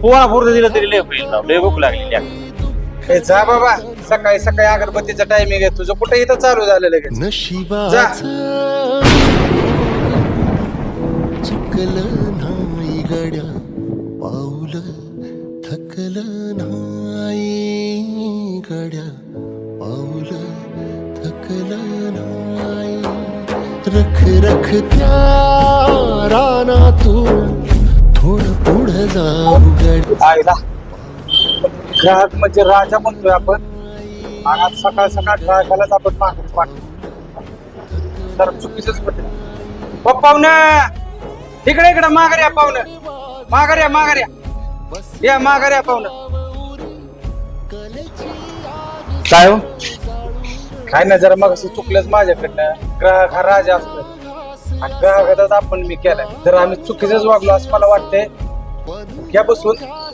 पोहा पुरतं दिलं तरी लय होईल राव, लय भूक लागली हे जा बाबा, सकाळी सकाळी अगरबत्तीचा टायमिंग आहे तुझं, कुठे इथं चालू झालं लगेच. जा. चुकलं नाही गड्या पाऊल थकलं नाही गड्या पाऊल थकलं नाही रख रख त्या रानातून थोडं पुढं जाऊ गड्या. आईला ग्राहक म्हणजे राजा म्हणतोय आपण, आणि आज सकाळ सकाळ ग्राहकालाच आपण मागतो. तर चुकीचंच पडलं. पाहुणं इकडे इकडे माघार या, पाहुणं माघार या, माघार या, या माघार या पाहुणं. काय हो काय ना, जरा मग असं चुकलंच माझ्याकडनं. ग्राहक हा राजा असतो आणि ग्राहकाचाच आपण मी केलाय. जर आम्ही चुकीचंच वागलो असं मला वाटतंय. घ्या बसून,